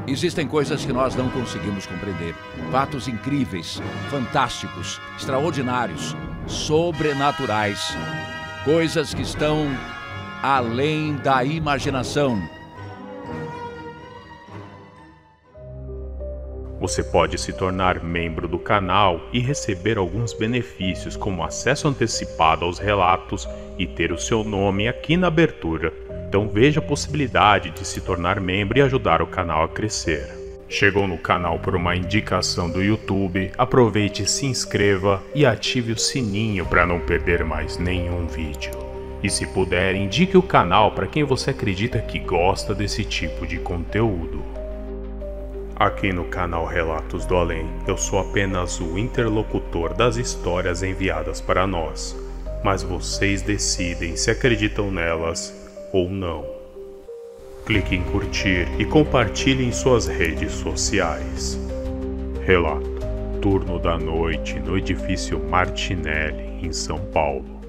Existem coisas que nós não conseguimos compreender. Fatos incríveis, fantásticos, extraordinários, sobrenaturais. Coisas que estão além da imaginação. Você pode se tornar membro do canal e receber alguns benefícios, como acesso antecipado aos relatos e ter o seu nome aqui na abertura. Então veja a possibilidade de se tornar membro e ajudar o canal a crescer. Chegou no canal por uma indicação do YouTube? Aproveite, se inscreva e ative o sininho para não perder mais nenhum vídeo. E se puder, indique o canal para quem você acredita que gosta desse tipo de conteúdo. Aqui no canal Relatos do Além, eu sou apenas o interlocutor das histórias enviadas para nós, mas vocês decidem se acreditam nelas ou não. Clique em curtir e compartilhe em suas redes sociais. Relato: turno da noite no edifício Martinelli, em São Paulo.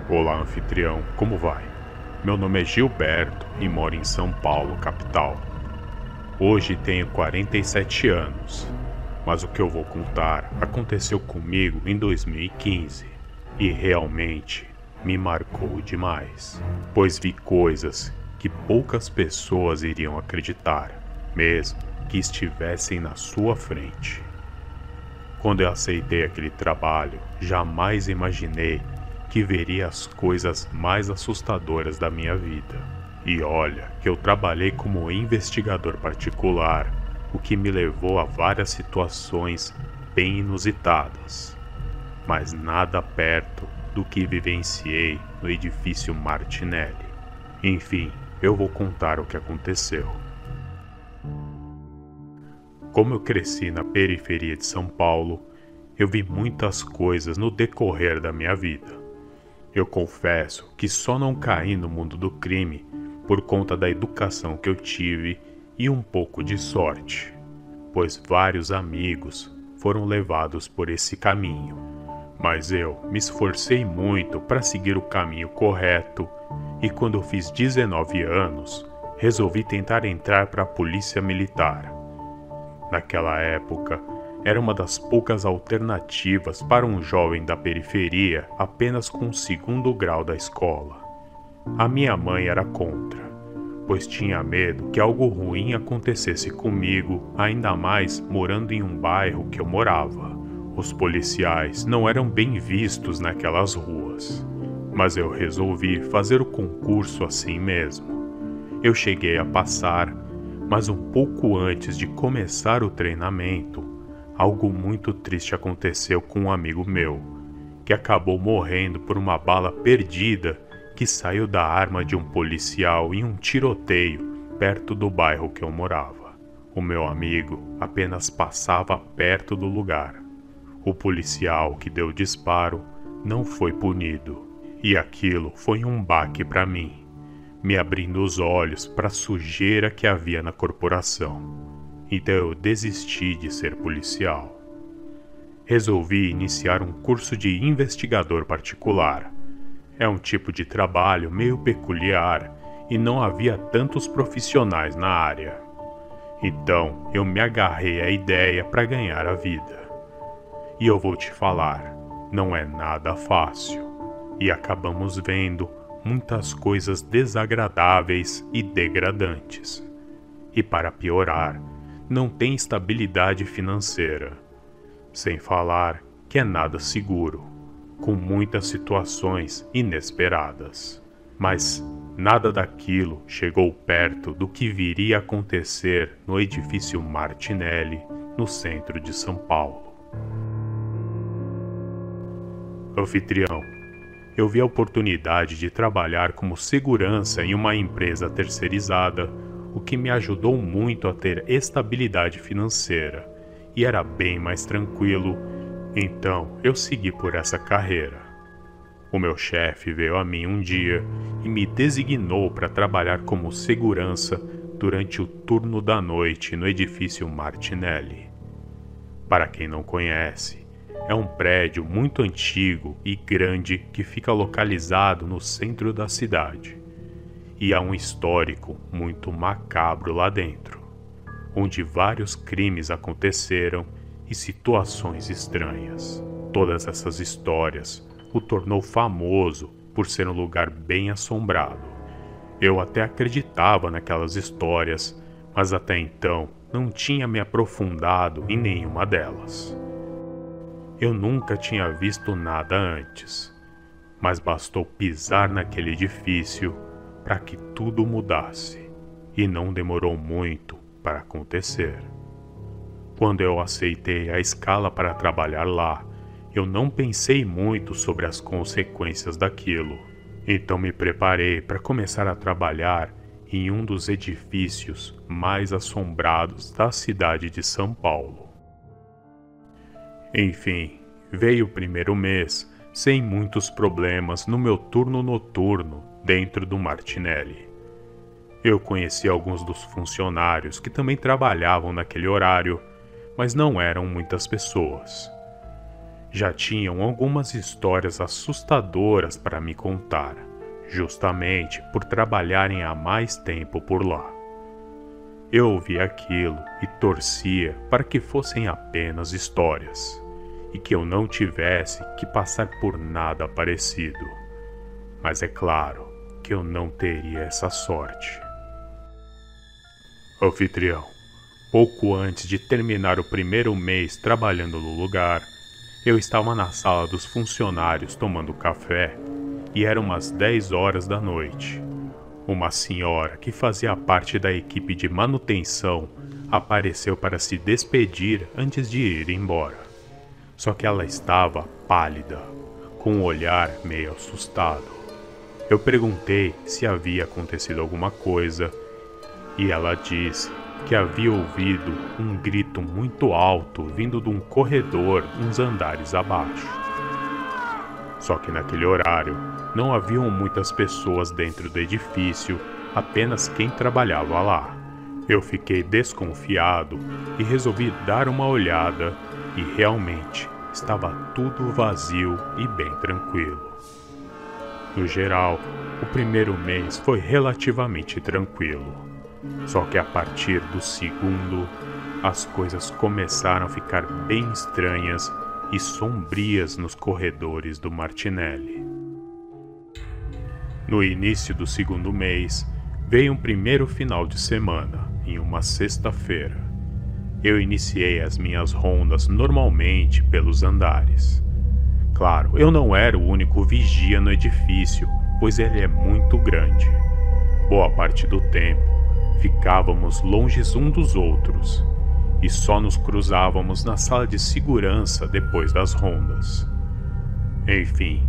Olá, anfitrião, como vai? Meu nome é Gilberto e moro em São Paulo, capital. Hoje tenho 47 anos, mas o que eu vou contar aconteceu comigo em 2015 e realmente me marcou demais, pois vi coisas que poucas pessoas iriam acreditar, mesmo que estivessem na sua frente. Quando eu aceitei aquele trabalho, jamais imaginei que veria as coisas mais assustadoras da minha vida. E olha que eu trabalhei como investigador particular, o que me levou a várias situações bem inusitadas, mas nada perto do que vivenciei no edifício Martinelli. Enfim, eu vou contar o que aconteceu. Como eu cresci na periferia de São Paulo, eu vi muitas coisas no decorrer da minha vida. Eu confesso que só não caí no mundo do crime por conta da educação que eu tive e um pouco de sorte, pois vários amigos foram levados por esse caminho. Mas eu me esforcei muito para seguir o caminho correto e quando eu fiz 19 anos, resolvi tentar entrar para a polícia militar. Naquela época, era uma das poucas alternativas para um jovem da periferia apenas com o 2º grau da escola. A minha mãe era contra, pois tinha medo que algo ruim acontecesse comigo, ainda mais morando em um bairro que eu morava. Os policiais não eram bem vistos naquelas ruas, mas eu resolvi fazer o concurso assim mesmo. Eu cheguei a passar, mas um pouco antes de começar o treinamento, algo muito triste aconteceu com um amigo meu, que acabou morrendo por uma bala perdida que saiu da arma de um policial em um tiroteio perto do bairro que eu morava. O meu amigo apenas passava perto do lugar. O policial que deu o disparo não foi punido, e aquilo foi um baque para mim, me abrindo os olhos para a sujeira que havia na corporação. Então eu desisti de ser policial. Resolvi iniciar um curso de investigador particular. É um tipo de trabalho meio peculiar e não havia tantos profissionais na área. Então eu me agarrei à ideia para ganhar a vida. E eu vou te falar, não é nada fácil. E acabamos vendo muitas coisas desagradáveis e degradantes. E para piorar, não tem estabilidade financeira, sem falar que é nada seguro, com muitas situações inesperadas. Mas nada daquilo chegou perto do que viria a acontecer no edifício Martinelli, no centro de São Paulo. Anfitrião, eu vi a oportunidade de trabalhar como segurança em uma empresa terceirizada, o que me ajudou muito a ter estabilidade financeira, e era bem mais tranquilo, então eu segui por essa carreira. O meu chefe veio a mim um dia e me designou para trabalhar como segurança durante o turno da noite no edifício Martinelli. Para quem não conhece, é um prédio muito antigo e grande que fica localizado no centro da cidade. e há um histórico muito macabro lá dentro, onde vários crimes aconteceram e situações estranhas. Todas essas histórias o tornou famoso por ser um lugar bem assombrado. Eu até acreditava naquelas histórias, mas até então não tinha me aprofundado em nenhuma delas. Eu nunca tinha visto nada antes, mas bastou pisar naquele edifício para que tudo mudasse, e não demorou muito para acontecer. Quando eu aceitei a escala para trabalhar lá, eu não pensei muito sobre as consequências daquilo. Então me preparei para começar a trabalhar em um dos edifícios mais assombrados da cidade de São Paulo. Enfim, veio o primeiro mês sem muitos problemas no meu turno noturno dentro do Martinelli. Eu conheci alguns dos funcionários que também trabalhavam naquele horário, mas não eram muitas pessoas. Já tinham algumas histórias assustadoras para me contar, justamente por trabalharem há mais tempo por lá. Eu ouvia aquilo e torcia para que fossem apenas histórias, e que eu não tivesse que passar por nada parecido. Mas é claro que eu não teria essa sorte. Anfitrião, pouco antes de terminar o primeiro mês trabalhando no lugar, eu estava na sala dos funcionários tomando café e eram umas 10 horas da noite. Uma senhora que fazia parte da equipe de manutenção apareceu para se despedir antes de ir embora. Só que ela estava pálida, com um olhar meio assustado. Eu perguntei se havia acontecido alguma coisa e ela disse que havia ouvido um grito muito alto vindo de um corredor uns andares abaixo. Só que naquele horário não haviam muitas pessoas dentro do edifício, apenas quem trabalhava lá. Eu fiquei desconfiado e resolvi dar uma olhada e realmente estava tudo vazio e bem tranquilo. No geral, o primeiro mês foi relativamente tranquilo. Só que a partir do segundo, as coisas começaram a ficar bem estranhas e sombrias nos corredores do Martinelli. No início do segundo mês, veio um primeiro final de semana, em uma sexta-feira. Eu iniciei as minhas rondas normalmente pelos andares. Claro, eu não era o único vigia no edifício, pois ele é muito grande. Boa parte do tempo, ficávamos longes um dos outros e só nos cruzávamos na sala de segurança depois das rondas. Enfim,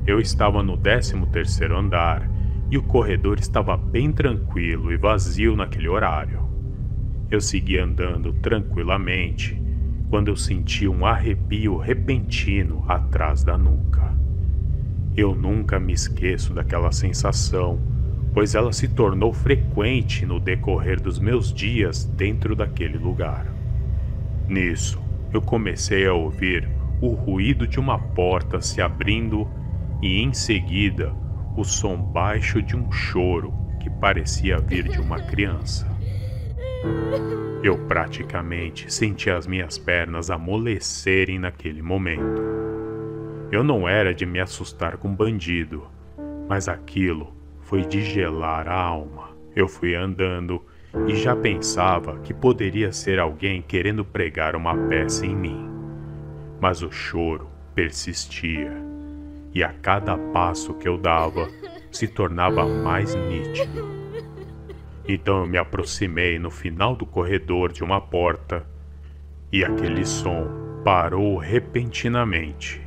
eu estava no 13º andar e o corredor estava bem tranquilo e vazio naquele horário. Eu segui andando tranquilamente quando eu senti um arrepio repentino atrás da nuca. Eu nunca me esqueço daquela sensação, pois ela se tornou frequente no decorrer dos meus dias dentro daquele lugar. Nisso, eu comecei a ouvir o ruído de uma porta se abrindo e, em seguida, o som baixo de um choro que parecia vir de uma criança. Eu praticamente senti as minhas pernas amolecerem naquele momento. Eu não era de me assustar com bandido, mas aquilo foi de gelar a alma. Eu fui andando e já pensava que poderia ser alguém querendo pregar uma peça em mim. Mas o choro persistia, e a cada passo que eu dava se tornava mais nítido. Então eu me aproximei no final do corredor de uma porta e aquele som parou repentinamente.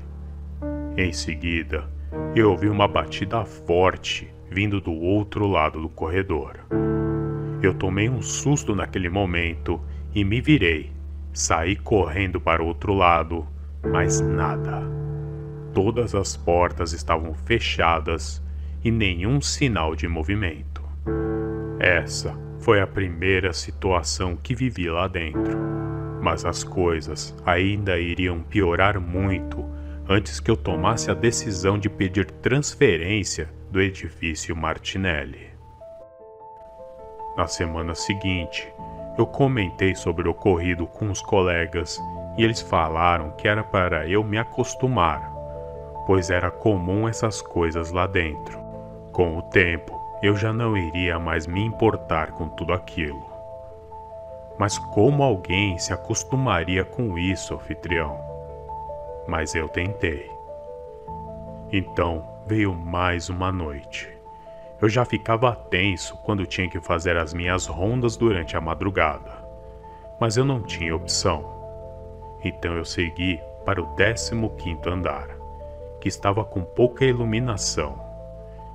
Em seguida, eu ouvi uma batida forte vindo do outro lado do corredor. Eu tomei um susto naquele momento e me virei. Saí correndo para o outro lado, mas nada. Todas as portas estavam fechadas e nenhum sinal de movimento. Essa foi a primeira situação que vivi lá dentro, mas as coisas ainda iriam piorar muito antes que eu tomasse a decisão de pedir transferência do edifício Martinelli. Na semana seguinte, eu comentei sobre o ocorrido com os colegas e eles falaram que era para eu me acostumar, pois era comum essas coisas lá dentro. Com o tempo, eu já não iria mais me importar com tudo aquilo. Mas como alguém se acostumaria com isso, anfitrião? Mas eu tentei. Então veio mais uma noite. Eu já ficava tenso quando tinha que fazer as minhas rondas durante a madrugada, mas eu não tinha opção. Então eu segui para o 15º andar, que estava com pouca iluminação.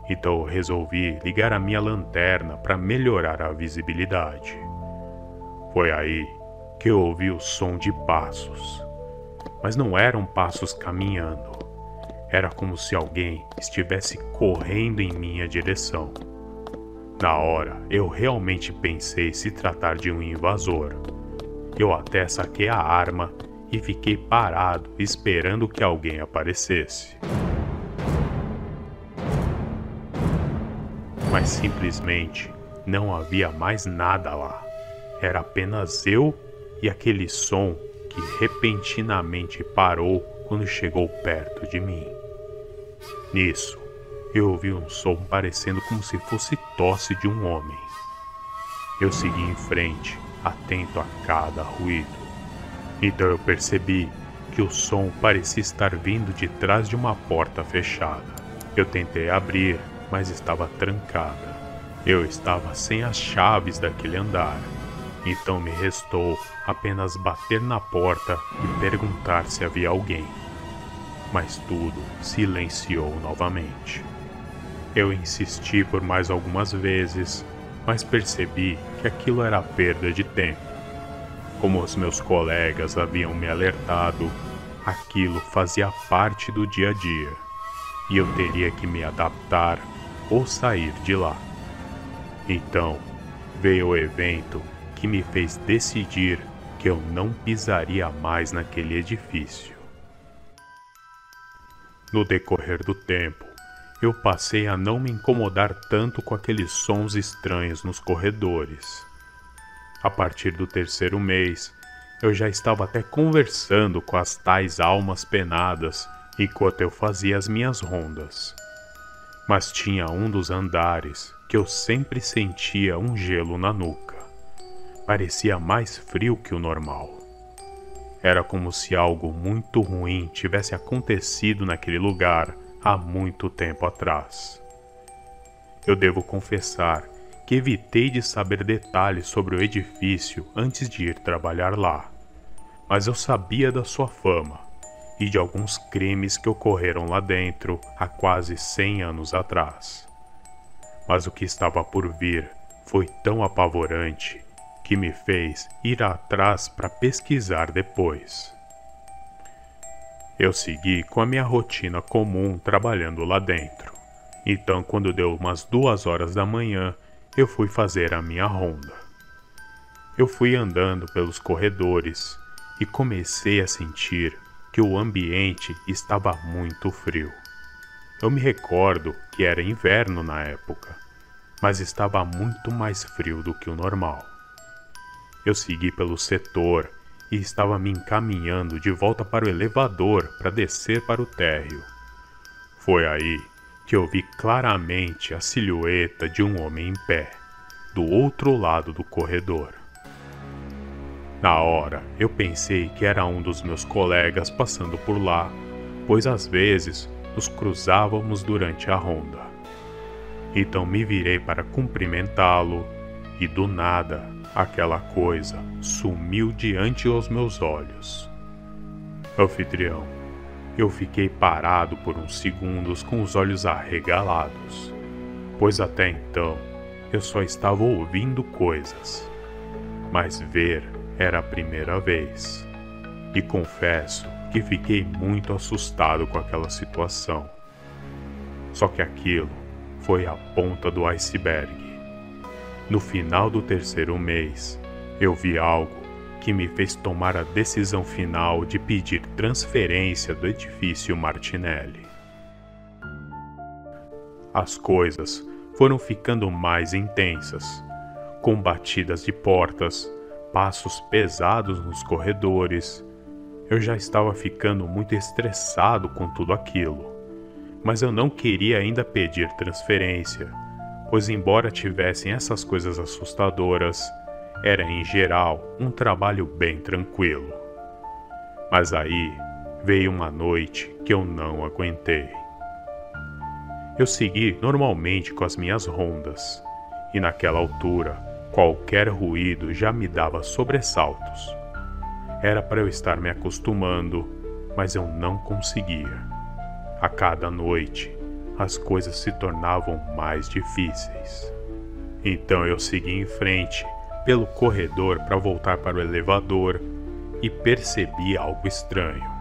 Então eu resolvi ligar a minha lanterna para melhorar a visibilidade. Foi aí que eu ouvi o som de passos, mas não eram passos caminhando. Era como se alguém estivesse correndo em minha direção. Na hora, eu realmente pensei se tratar de um invasor. Eu até saquei a arma e fiquei parado esperando que alguém aparecesse. Mas simplesmente não havia mais nada lá. Era apenas eu e aquele som que repentinamente parou quando chegou perto de mim. Nisso, eu ouvi um som parecendo como se fosse tosse de um homem. Eu segui em frente, atento a cada ruído. Então eu percebi que o som parecia estar vindo de trás de uma porta fechada. Eu tentei abrir, mas estava trancada. Eu estava sem as chaves daquele andar. Então me restou apenas bater na porta e perguntar se havia alguém. Mas tudo silenciou novamente. Eu insisti por mais algumas vezes, mas percebi que aquilo era perda de tempo. Como os meus colegas haviam me alertado, aquilo fazia parte do dia a dia, e eu teria que me adaptar ou sair de lá. Então, veio o evento que me fez decidir que eu não pisaria mais naquele edifício. No decorrer do tempo, eu passei a não me incomodar tanto com aqueles sons estranhos nos corredores. A partir do 3º mês, eu já estava até conversando com as tais almas penadas enquanto eu fazia as minhas rondas. Mas tinha um dos andares que eu sempre sentia um gelo na nuca. Parecia mais frio que o normal. Era como se algo muito ruim tivesse acontecido naquele lugar há muito tempo atrás. Eu devo confessar que evitei de saber detalhes sobre o edifício antes de ir trabalhar lá, mas eu sabia da sua fama e de alguns crimes que ocorreram lá dentro há quase 100 anos atrás. Mas o que estava por vir foi tão apavorante que me fez ir atrás para pesquisar depois. Eu segui com a minha rotina comum trabalhando lá dentro. Então, quando deu umas 2 horas da manhã, eu fui fazer a minha ronda. Eu fui andando pelos corredores e comecei a sentir que o ambiente estava muito frio. Eu me recordo que era inverno na época, mas estava muito mais frio do que o normal. Eu segui pelo setor e estava me encaminhando de volta para o elevador para descer para o térreo. Foi aí que eu vi claramente a silhueta de um homem em pé, do outro lado do corredor. Na hora, eu pensei que era um dos meus colegas passando por lá, pois às vezes nos cruzávamos durante a ronda. Então me virei para cumprimentá-lo e do nada, aquela coisa sumiu diante dos meus olhos. Anfitrião, eu fiquei parado por uns segundos com os olhos arregalados, pois até então eu só estava ouvindo coisas, mas ver era a primeira vez. E confesso que fiquei muito assustado com aquela situação. Só que aquilo foi a ponta do iceberg. No final do 3º mês, eu vi algo que me fez tomar a decisão final de pedir transferência do edifício Martinelli. As coisas foram ficando mais intensas, com batidas de portas, passos pesados nos corredores. Eu já estava ficando muito estressado com tudo aquilo, mas eu não queria ainda pedir transferência, pois embora tivessem essas coisas assustadoras, era em geral um trabalho bem tranquilo. Mas aí veio uma noite que eu não aguentei. Eu segui normalmente com as minhas rondas, e naquela altura, qualquer ruído já me dava sobressaltos. Era para eu estar me acostumando, mas eu não conseguia. A cada noite, as coisas se tornavam mais difíceis. Então eu segui em frente, pelo corredor para voltar para o elevador, e percebi algo estranho.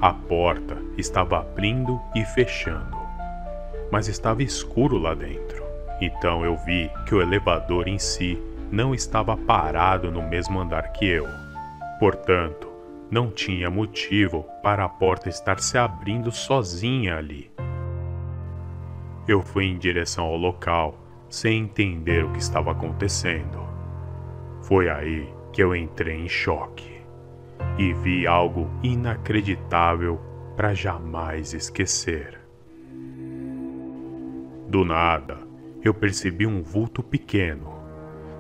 A porta estava abrindo e fechando, mas estava escuro lá dentro. Então eu vi que o elevador em si não estava parado no mesmo andar que eu. Portanto, não tinha motivo para a porta estar se abrindo sozinha ali. Eu fui em direção ao local, sem entender o que estava acontecendo. Foi aí que eu entrei em choque e vi algo inacreditável para jamais esquecer. Do nada, eu percebi um vulto pequeno,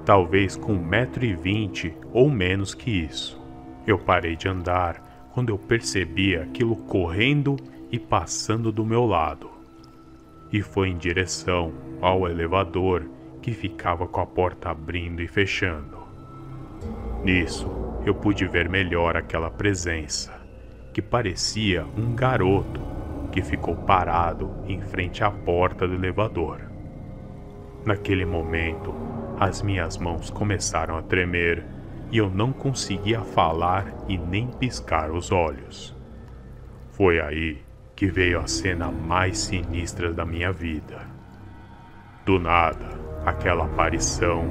talvez com 1,20 m ou menos que isso. Eu parei de andar quando eu percebi aquilo correndo e passando do meu lado, e foi em direção ao elevador que ficava com a porta abrindo e fechando. Nisso, eu pude ver melhor aquela presença, que parecia um garoto que ficou parado em frente à porta do elevador. Naquele momento, as minhas mãos começaram a tremer e eu não conseguia falar e nem piscar os olhos. Foi aí que veio a cena mais sinistra da minha vida. Do nada, aquela aparição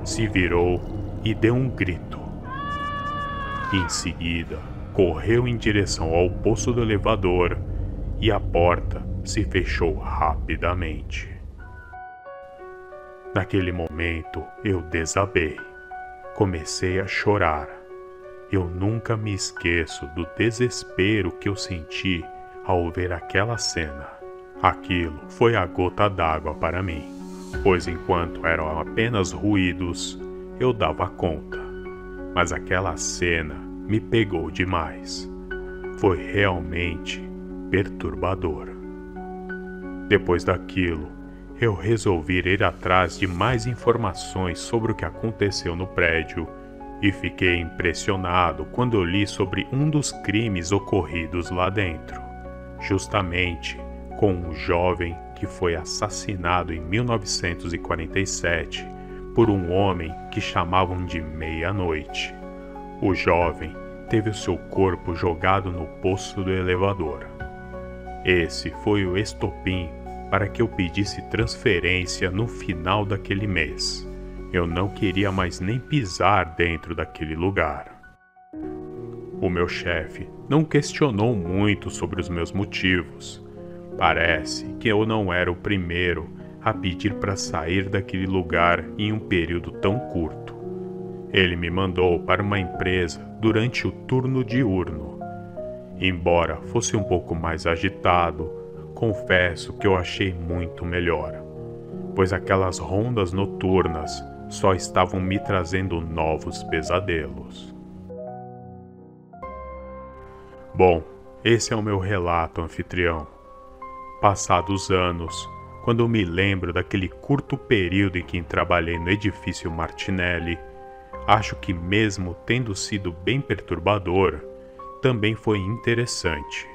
se virou e deu um grito. Em seguida, correu em direção ao poço do elevador e a porta se fechou rapidamente. Naquele momento, eu desabei. Comecei a chorar. Eu nunca me esqueço do desespero que eu senti ao ver aquela cena. Aquilo foi a gota d'água para mim, pois enquanto eram apenas ruídos, eu dava conta. Mas aquela cena me pegou demais. Foi realmente perturbador. Depois daquilo, eu resolvi ir atrás de mais informações sobre o que aconteceu no prédio e fiquei impressionado quando eu li sobre um dos crimes ocorridos lá dentro, justamente com um jovem que foi assassinado em 1947 por um homem que chamavam de Meia-Noite. O jovem teve o seu corpo jogado no poço do elevador. Esse foi o estopim para que eu pedisse transferência no final daquele mês. Eu não queria mais nem pisar dentro daquele lugar. O meu chefe não questionou muito sobre os meus motivos. Parece que eu não era o primeiro a pedir para sair daquele lugar em um período tão curto. Ele me mandou para uma empresa durante o turno diurno. Embora fosse um pouco mais agitado, confesso que eu achei muito melhor, pois aquelas rondas noturnas só estavam me trazendo novos pesadelos. Bom, esse é o meu relato, anfitrião. Passados anos, quando eu me lembro daquele curto período em que trabalhei no edifício Martinelli, acho que mesmo tendo sido bem perturbador, também foi interessante,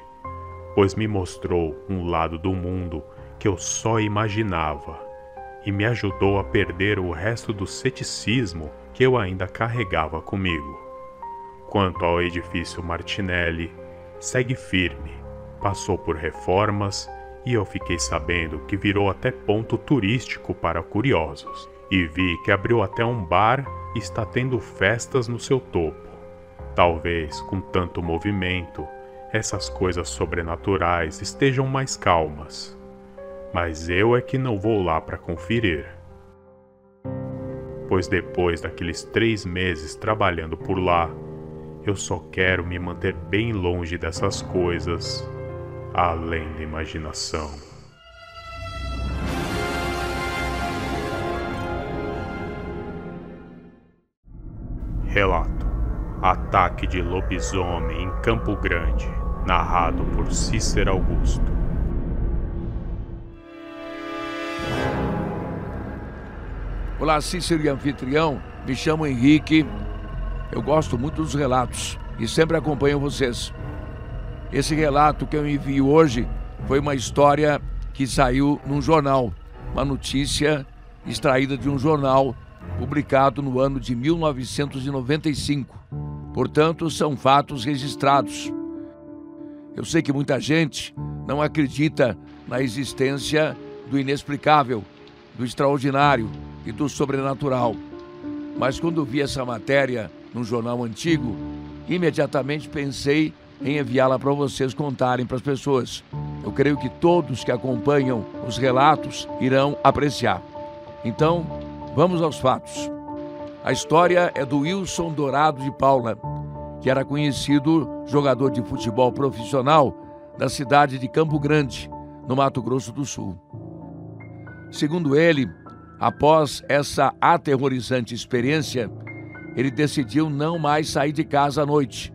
pois me mostrou um lado do mundo que eu só imaginava e me ajudou a perder o resto do ceticismo que eu ainda carregava comigo. Quanto ao edifício Martinelli, segue firme, passou por reformas e eu fiquei sabendo que virou até ponto turístico para curiosos, e vi que abriu até um bar e está tendo festas no seu topo. Talvez com tanto movimento, essas coisas sobrenaturais estejam mais calmas, mas eu é que não vou lá para conferir. pois depois daqueles 3 meses trabalhando por lá, eu só quero me manter bem longe dessas coisas, além da imaginação. Relato: Ataque de lobisomem em Campo Grande, narrado por Cícero Augusto. Olá, Cícero e anfitrião, me chamo Henrique. Eu gosto muito dos relatos e sempre acompanho vocês. Esse relato que eu envio hoje foi uma história que saiu num jornal, uma notícia extraída de um jornal publicado no ano de 1995. Portanto, são fatos registrados. Eu sei que muita gente não acredita na existência do inexplicável, do extraordinário e do sobrenatural. Mas quando vi essa matéria num jornal antigo, imediatamente pensei em enviá-la para vocês contarem para as pessoas. Eu creio que todos que acompanham os relatos irão apreciar. Então, vamos aos fatos. A história é do Wilson Dourado de Paula, que era conhecido jogador de futebol profissional da cidade de Campo Grande, no Mato Grosso do Sul. Segundo ele, após essa aterrorizante experiência, ele decidiu não mais sair de casa à noite,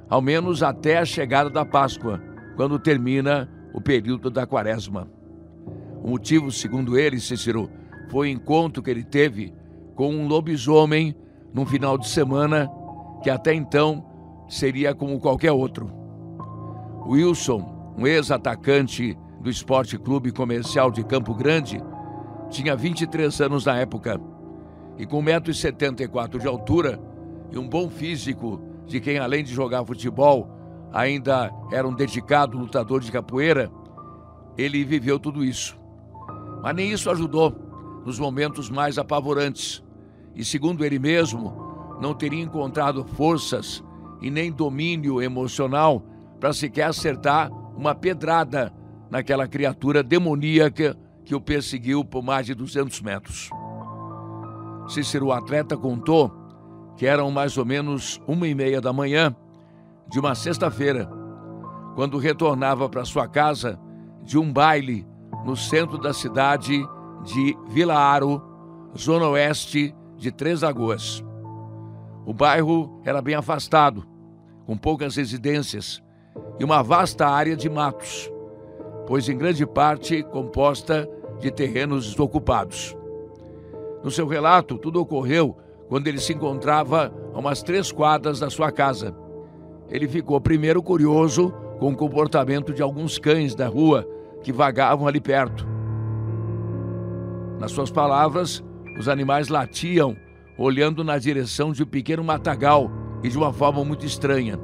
ao menos até a chegada da Páscoa, quando termina o período da Quaresma. O motivo, segundo ele, Cícero, foi o encontro que ele teve com um lobisomem num final de semana que até então seria como qualquer outro. Wilson, um ex-atacante do Esporte Clube Comercial de Campo Grande, tinha 23 anos na época e com 1,74 m de altura e um bom físico de quem, além de jogar futebol, ainda era um dedicado lutador de capoeira, ele viveu tudo isso. Mas nem isso ajudou nos momentos mais apavorantes e, segundo ele mesmo, não teria encontrado forças e nem domínio emocional para sequer acertar uma pedrada naquela criatura demoníaca que o perseguiu por mais de 200 metros. Cícero, o atleta, contou que eram mais ou menos 1h30 da manhã de uma sexta-feira, quando retornava para sua casa de um baile no centro da cidade de Vila Aro, zona oeste de Três Lagoas. O bairro era bem afastado, com poucas residências e uma vasta área de matos, pois em grande parte composta de terrenos desocupados. No seu relato, tudo ocorreu quando ele se encontrava a umas 3 quadras da sua casa. Ele ficou primeiro curioso com o comportamento de alguns cães da rua que vagavam ali perto. Nas suas palavras, os animais latiam, olhando na direção de um pequeno matagal e de uma forma muito estranha.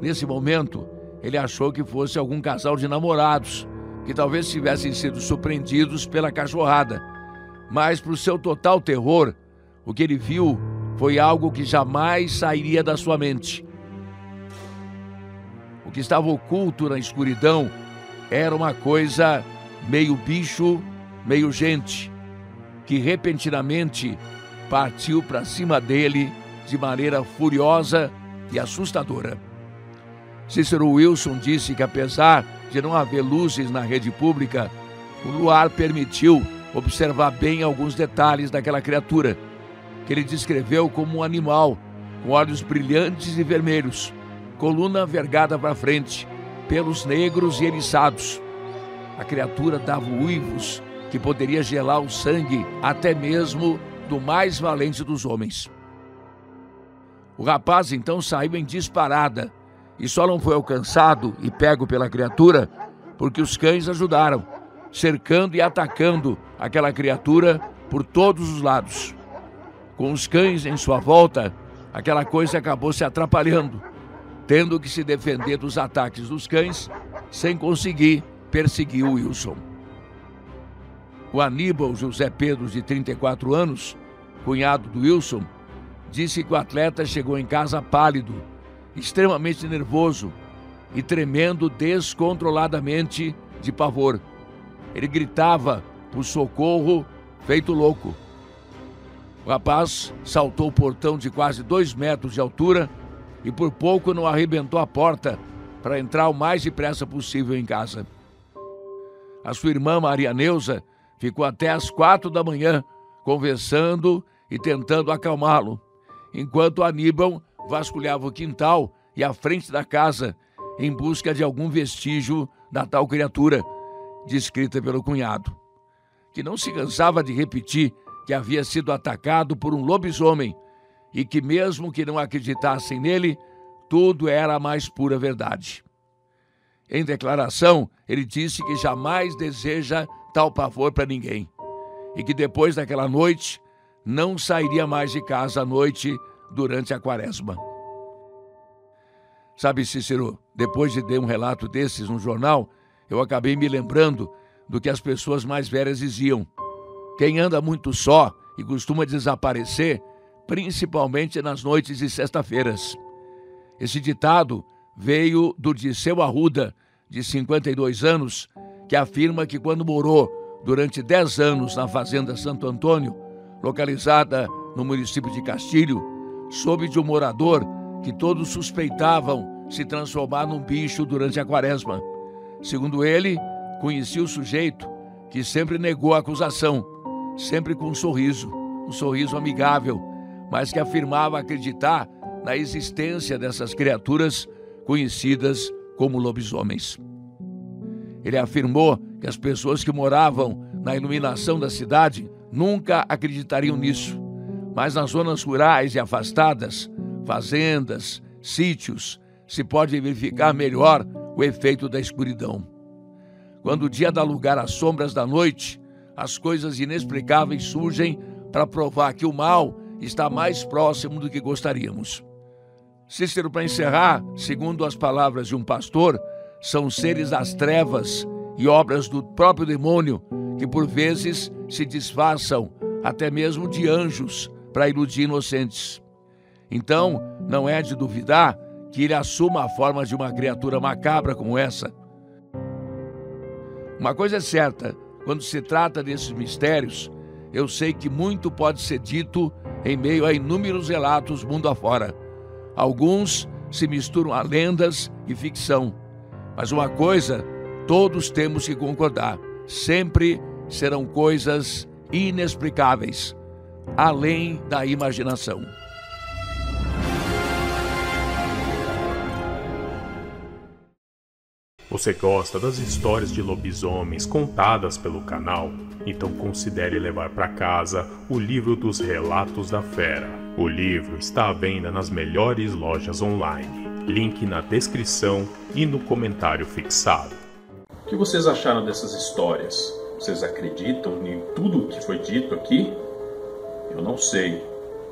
Nesse momento, ele achou que fosse algum casal de namorados, que talvez tivessem sido surpreendidos pela cachorrada. Mas, para o seu total terror, o que ele viu foi algo que jamais sairia da sua mente. O que estava oculto na escuridão era uma coisa meio bicho, meio gente, que repentinamente partiu para cima dele de maneira furiosa e assustadora. Cícero Wilson disse que, apesar de não haver luzes na rede pública, o luar permitiu observar bem alguns detalhes daquela criatura, que ele descreveu como um animal com olhos brilhantes e vermelhos, coluna vergada para frente, pelos negros e eriçados. A criatura dava uivos que poderia gelar o sangue até mesmo do mais valente dos homens. O rapaz então saiu em disparada e só não foi alcançado e pego pela criatura porque os cães ajudaram, cercando e atacando aquela criatura por todos os lados. Com os cães em sua volta, aquela coisa acabou se atrapalhando, tendo que se defender dos ataques dos cães sem conseguir perseguir o Wilson. O Aníbal José Pedro, de 34 anos, cunhado do Wilson, disse que o atleta chegou em casa pálido, extremamente nervoso e tremendo descontroladamente de pavor. Ele gritava por socorro, feito louco. O rapaz saltou o portão de quase 2 metros de altura e por pouco não arrebentou a porta para entrar o mais depressa possível em casa. A sua irmã Maria Neuza ficou até às 4 da manhã conversando e tentando acalmá-lo, enquanto Aníbal vasculhava o quintal e a frente da casa em busca de algum vestígio da tal criatura, descrita pelo cunhado, que não se cansava de repetir que havia sido atacado por um lobisomem e que, mesmo que não acreditassem nele, tudo era a mais pura verdade. Em declaração, ele disse que jamais deseja tal pavor para ninguém e que depois daquela noite não sairia mais de casa à noite durante a quaresma. Sabe, Cícero, depois de ler um relato desses no jornal, eu acabei me lembrando do que as pessoas mais velhas diziam. Quem anda muito só e costuma desaparecer, principalmente nas noites de sexta-feiras. Esse ditado veio do Dirceu Arruda, de 52 anos, que afirma que quando morou durante 10 anos na Fazenda Santo Antônio, localizada no município de Castilho, soube de um morador que todos suspeitavam se transformar num bicho durante a quaresma. Segundo ele, conhecia o sujeito que sempre negou a acusação, sempre com um sorriso amigável, mas que afirmava acreditar na existência dessas criaturas conhecidas como lobisomens. Ele afirmou que as pessoas que moravam na iluminação da cidade nunca acreditariam nisso, mas nas zonas rurais e afastadas, fazendas, sítios, se pode verificar melhor o efeito da escuridão. Quando o dia dá lugar às sombras da noite, as coisas inexplicáveis surgem para provar que o mal está mais próximo do que gostaríamos. Cícero, para encerrar, segundo as palavras de um pastor, são seres das trevas e obras do próprio demônio que por vezes se disfarçam até mesmo de anjos para iludir inocentes. Então, não é de duvidar que ele assuma a forma de uma criatura macabra como essa. Uma coisa é certa, quando se trata desses mistérios, eu sei que muito pode ser dito em meio a inúmeros relatos mundo afora. Alguns se misturam a lendas e ficção, mas uma coisa todos temos que concordar: sempre serão coisas inexplicáveis, além da imaginação. Você gosta das histórias de lobisomens contadas pelo canal? Então considere levar para casa o livro dos Relatos da Fera. O livro está à venda nas melhores lojas online. Link na descrição e no comentário fixado. O que vocês acharam dessas histórias? Vocês acreditam em tudo o que foi dito aqui? Eu não sei.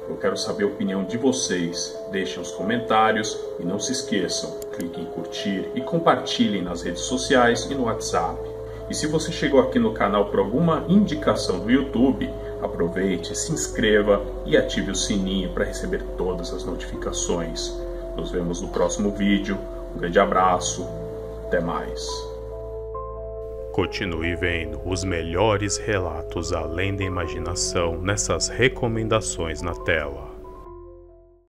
Eu quero saber a opinião de vocês. Deixem os comentários e não se esqueçam, cliquem em curtir e compartilhem nas redes sociais e no WhatsApp. E se você chegou aqui no canal por alguma indicação do YouTube, aproveite, se inscreva e ative o sininho para receber todas as notificações. Nos vemos no próximo vídeo. Um grande abraço. Até mais. Continue vendo os melhores relatos além da imaginação nessas recomendações na tela.